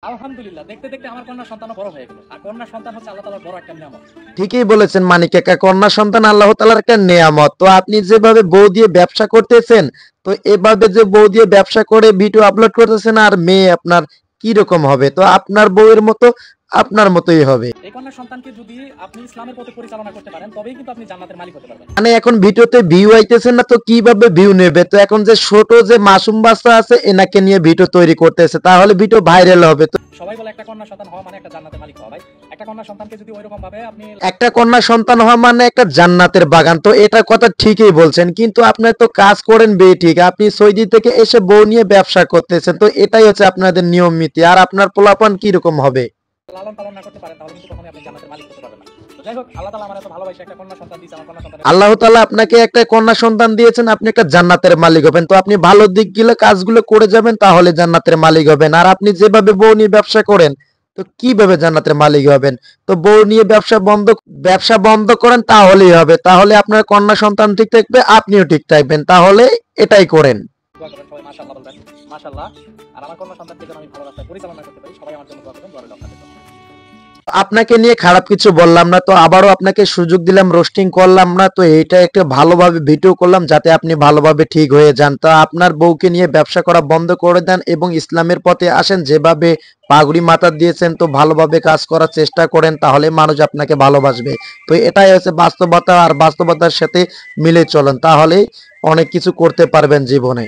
আলহামদুলিল্লাহ, দেখতে দেখতে আমার কন্যা সন্তানও বড় হয়ে গেল। আর কন্যা সন্তান হচ্ছে আল্লাহ তাআলার বড় একটা নিয়ামত। ঠিকই বলেছেন মানিক কাকা, কন্যা সন্তান আল্লাহ তাআলার একটা নেয়ামত। তো আপনি যেভাবে বউ দিয়ে ব্যবসা করতেছেন, তো এভাবে যে বউ দিয়ে ব্যবসা করে ভিডিও আপলোড করতেছেন আর মেয়ে আপনার কি রকম হবে? তো আপনার বউয়ের মতো আপনার মতোই হবে। এই কন্যা সন্তানকে যদি আপনি ইসলামের পথে পরিচালনা করতে পারেন, তবেই কিন্তু আপনি জান্নাতের মালিক হতে পারবেন। মানে এখন ভিডিওতে ভিউ আইতেছে না, তো কিভাবে ভিউ নেবে? তো এখন যে ছোট যে মাসুম বাচ্চা আছে এনাকে নিয়ে ভিডিও তৈরি করতেছে, তাহলে ভিডিও ভাইরাল হবে। তো সবাই বলে একটা কন্যা সন্তান হওয়া মানে একটা জান্নাতের মালিক হওয়া। ভাই, একটা কন্যা সন্তানকে যদি ওইরকম ভাবে আপনি একটা কন্যা সন্তান হওয়া মানে একটা জান্নাতের বাগান, তো এটা কথা ঠিকই বলছেন, কিন্তু আপনি তো কাজ করেন বে ঠিক, আপনি সৌদি থেকে এসে বউ নিয়ে ব্যবসা করতেছেন, তো এটাই হচ্ছে আপনাদের নিয়ম নীতি। আর আপনার পোলাপান কি রকম হবে? লালন পালন না করতে পারেন, তাহলে কিন্তু কখনোই আপনি জান্নাতের মালিক হতে পারবেন না। তো যাই হোক, আল্লাহ তাআলা আমার এত ভালোবাসে একটা কন্যা সন্তান দিয়েছে। আমার কন্যা সন্তান আল্লাহ তাআলা আপনাকে একটা কন্যা সন্তান দিয়েছেন, আপনি একটা জান্নাতের মালিক হবেন। তো আপনি ভালো দিকগুলো কাজগুলো করে যাবেন, তাহলে জান্নাতের মালিক হবেন। আর আপনি যেভাবে বউ নিয়ে ব্যবসা করেন, তো কিভাবে জান্নাতের মালিক হবেন? তো বউ নিয়ে ব্যবসা বন্ধ করেন, তাহলেই হবে। তাহলে আপনার কন্যা সন্তান ঠিক থাকবে, আপনিও ঠিক থাকবেন। তাহলে এটাই করেন। দোয়া করবেন, সবাই মাশাআল্লাহ বলবেন। মাশাআল্লাহ। আর আমার কন্যা সন্তানকে যেন আমি ভালো রাস্তায় পরিচালনা করতে পারি, সবাই আমার জন্য দোয়া করবেন। দোয়া রইল আপনাদের জন্য। আপনাকে নিয়ে খারাপ কিছু বললাম না, তো আবারও আপনাকে সুযোগ দিলাম, রোস্টিং করলাম না, তো এইটা একটা ভালোভাবে ভিডিও করলাম যাতে আপনি ভালোভাবে ঠিক হয়ে যান। তো আপনার বউকে নিয়ে ব্যবসা করা বন্ধ করে দেন এবং ইসলামের পথে আসেন। যেভাবে পাগড়ি মাথা দিয়েছেন, তো ভালোভাবে কাজ করার চেষ্টা করেন, তাহলে মানুষ আপনাকে ভালোবাসবে। তো এটাই হচ্ছে বাস্তবতা, আর বাস্তবতার সাথে মিলে চলেন, তাহলে অনেক কিছু করতে পারবেন জীবনে।